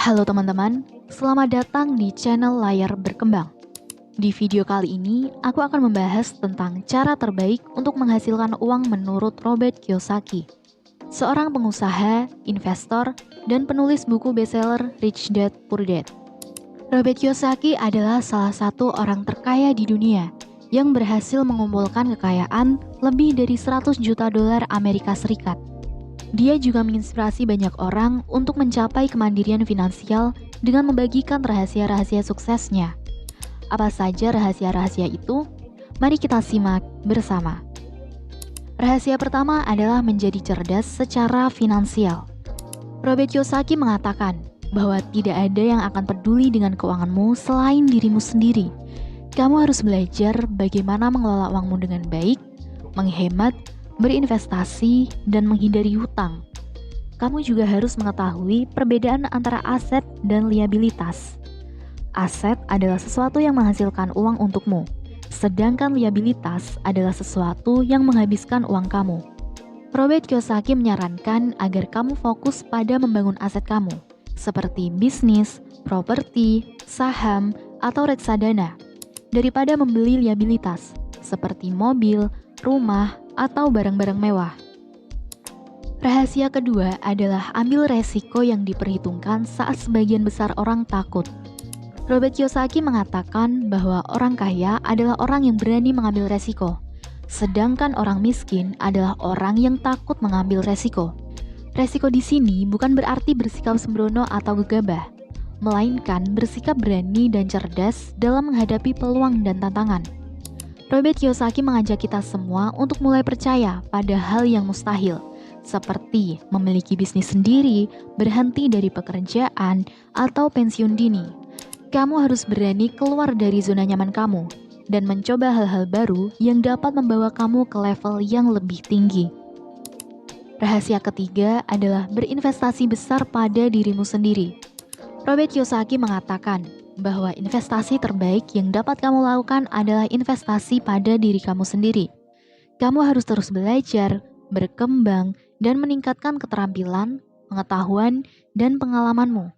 Halo teman-teman, selamat datang di channel Layar Berkembang. Di video kali ini, aku akan membahas tentang cara terbaik untuk menghasilkan uang menurut Robert Kiyosaki, seorang pengusaha, investor, dan penulis buku bestseller Rich Dad Poor Dad. Robert Kiyosaki adalah salah satu orang terkaya di dunia yang berhasil mengumpulkan kekayaan lebih dari 100 juta dolar Amerika Serikat. Dia juga menginspirasi banyak orang untuk mencapai kemandirian finansial dengan membagikan rahasia-rahasia suksesnya. Apa saja rahasia-rahasia itu? Mari kita simak bersama. Rahasia pertama adalah menjadi cerdas secara finansial. Robert Kiyosaki mengatakan bahwa tidak ada yang akan peduli dengan keuanganmu selain dirimu sendiri. Kamu harus belajar bagaimana mengelola uangmu dengan baik, menghemat, berinvestasi, dan menghindari hutang. Kamu juga harus mengetahui perbedaan antara aset dan liabilitas. Aset adalah sesuatu yang menghasilkan uang untukmu, sedangkan liabilitas adalah sesuatu yang menghabiskan uang kamu. Robert Kiyosaki menyarankan agar kamu fokus pada membangun aset kamu, seperti bisnis, properti, saham, atau reksadana, daripada membeli liabilitas, seperti mobil, rumah, atau barang-barang mewah. Rahasia kedua adalah ambil resiko yang diperhitungkan saat sebagian besar orang takut. Robert Kiyosaki mengatakan bahwa orang kaya adalah orang yang berani mengambil resiko, sedangkan orang miskin adalah orang yang takut mengambil resiko. Resiko di sini bukan berarti bersikap sembrono atau gegabah, melainkan bersikap berani dan cerdas dalam menghadapi peluang dan tantangan. Robert Kiyosaki mengajak kita semua untuk mulai percaya pada hal yang mustahil, seperti memiliki bisnis sendiri, berhenti dari pekerjaan, atau pensiun dini. Kamu harus berani keluar dari zona nyaman kamu dan mencoba hal-hal baru yang dapat membawa kamu ke level yang lebih tinggi. Rahasia ketiga adalah berinvestasi besar pada dirimu sendiri. Robert Kiyosaki mengatakan bahwa investasi terbaik yang dapat kamu lakukan adalah investasi pada diri kamu sendiri. Kamu harus terus belajar, berkembang, dan meningkatkan keterampilan, pengetahuan, dan pengalamanmu.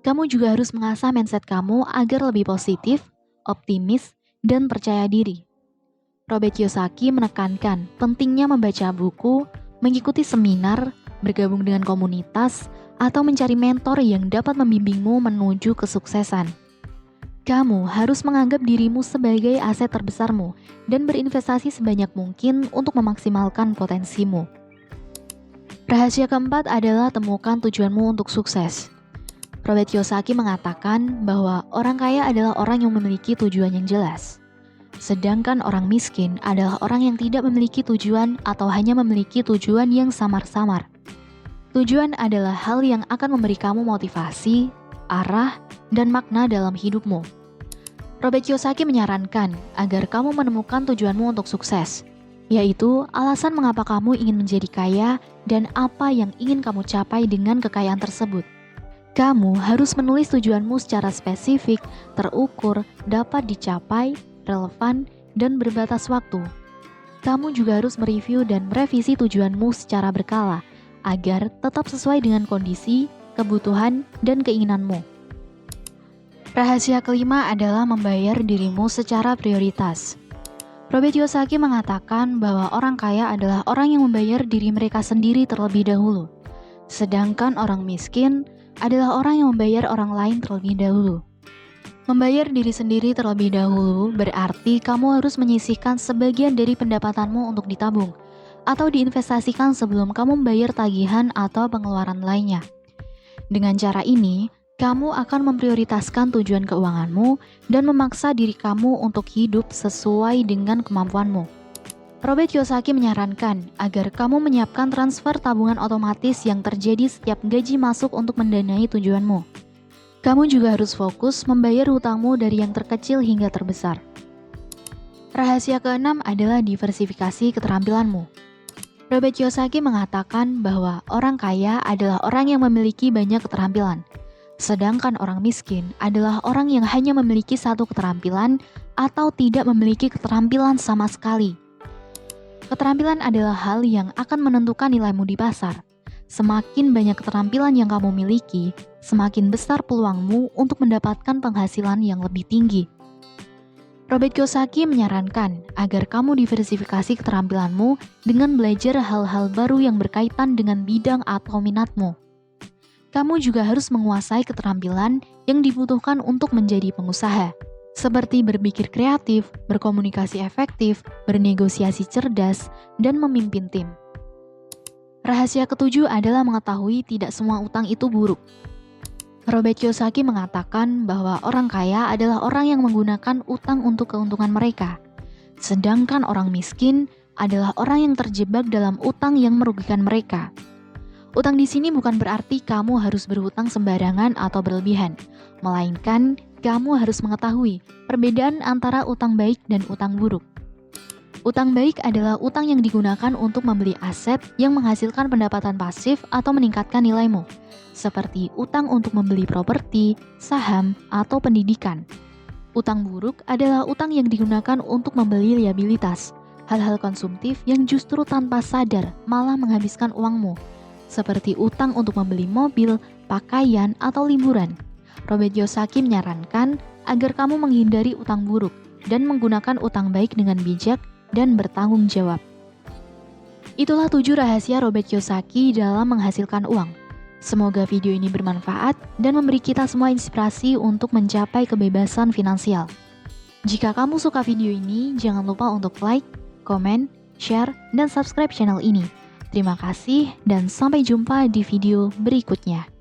Kamu juga harus mengasah mindset kamu agar lebih positif, optimis, dan percaya diri. Robert Kiyosaki menekankan pentingnya membaca buku, mengikuti seminar, bergabung dengan komunitas, atau mencari mentor yang dapat membimbingmu menuju kesuksesan. Kamu harus menganggap dirimu sebagai aset terbesarmu dan berinvestasi sebanyak mungkin untuk memaksimalkan potensimu. Rahasia keempat adalah temukan tujuanmu untuk sukses. Robert Kiyosaki mengatakan bahwa orang kaya adalah orang yang memiliki tujuan yang jelas, sedangkan orang miskin adalah orang yang tidak memiliki tujuan atau hanya memiliki tujuan yang samar-samar. Tujuan adalah hal yang akan memberi kamu motivasi, arah, dan makna dalam hidupmu. Robert Kiyosaki menyarankan agar kamu menemukan tujuanmu untuk sukses, yaitu alasan mengapa kamu ingin menjadi kaya dan apa yang ingin kamu capai dengan kekayaan tersebut. Kamu harus menulis tujuanmu secara spesifik, terukur, dapat dicapai, relevan, dan berbatas waktu. Kamu juga harus mereview dan merevisi tujuanmu secara berkala, agar tetap sesuai dengan kondisi, kebutuhan, dan keinginanmu. Rahasia kelima adalah membayar dirimu secara prioritas. Robert Kiyosaki mengatakan bahwa orang kaya adalah orang yang membayar diri mereka sendiri terlebih dahulu, sedangkan orang miskin adalah orang yang membayar orang lain terlebih dahulu. Membayar diri sendiri terlebih dahulu berarti kamu harus menyisihkan sebagian dari pendapatanmu untuk ditabung atau diinvestasikan sebelum kamu membayar tagihan atau pengeluaran lainnya. Dengan cara ini, kamu akan memprioritaskan tujuan keuanganmu dan memaksa diri kamu untuk hidup sesuai dengan kemampuanmu. Robert Kiyosaki menyarankan agar kamu menyiapkan transfer tabungan otomatis yang terjadi setiap gaji masuk untuk mendanai tujuanmu. Kamu juga harus fokus membayar hutangmu dari yang terkecil hingga terbesar. Rahasia keenam adalah diversifikasi keterampilanmu. Robert Kiyosaki mengatakan bahwa orang kaya adalah orang yang memiliki banyak keterampilan, sedangkan orang miskin adalah orang yang hanya memiliki satu keterampilan atau tidak memiliki keterampilan sama sekali. Keterampilan adalah hal yang akan menentukan nilaimu di pasar, Semakin banyak keterampilan yang kamu miliki, semakin besar peluangmu untuk mendapatkan penghasilan yang lebih tinggi. Robert Kiyosaki menyarankan agar kamu diversifikasi keterampilanmu dengan belajar hal-hal baru yang berkaitan dengan bidang atau minatmu. Kamu juga harus menguasai keterampilan yang dibutuhkan untuk menjadi pengusaha, seperti berpikir kreatif, berkomunikasi efektif, bernegosiasi cerdas, dan memimpin tim. Rahasia ketujuh adalah mengetahui tidak semua utang itu buruk. Robert Kiyosaki mengatakan bahwa orang kaya adalah orang yang menggunakan utang untuk keuntungan mereka, sedangkan orang miskin adalah orang yang terjebak dalam utang yang merugikan mereka. Utang di sini bukan berarti kamu harus berhutang sembarangan atau berlebihan, melainkan kamu harus mengetahui perbedaan antara utang baik dan utang buruk. Utang baik adalah utang yang digunakan untuk membeli aset yang menghasilkan pendapatan pasif atau meningkatkan nilaimu, seperti utang untuk membeli properti, saham, atau pendidikan. Utang buruk adalah utang yang digunakan untuk membeli liabilitas, hal-hal konsumtif yang justru tanpa sadar malah menghabiskan uangmu, seperti utang untuk membeli mobil, pakaian, atau liburan. Robert Kiyosaki menyarankan agar kamu menghindari utang buruk dan menggunakan utang baik dengan bijak dan bertanggung jawab. Itulah 7 rahasia Robert Kiyosaki dalam menghasilkan uang. Semoga video ini bermanfaat dan memberi kita semua inspirasi untuk mencapai kebebasan finansial. Jika kamu suka video ini, jangan lupa untuk like, komen, share, dan subscribe channel ini. Terima kasih dan sampai jumpa di video berikutnya.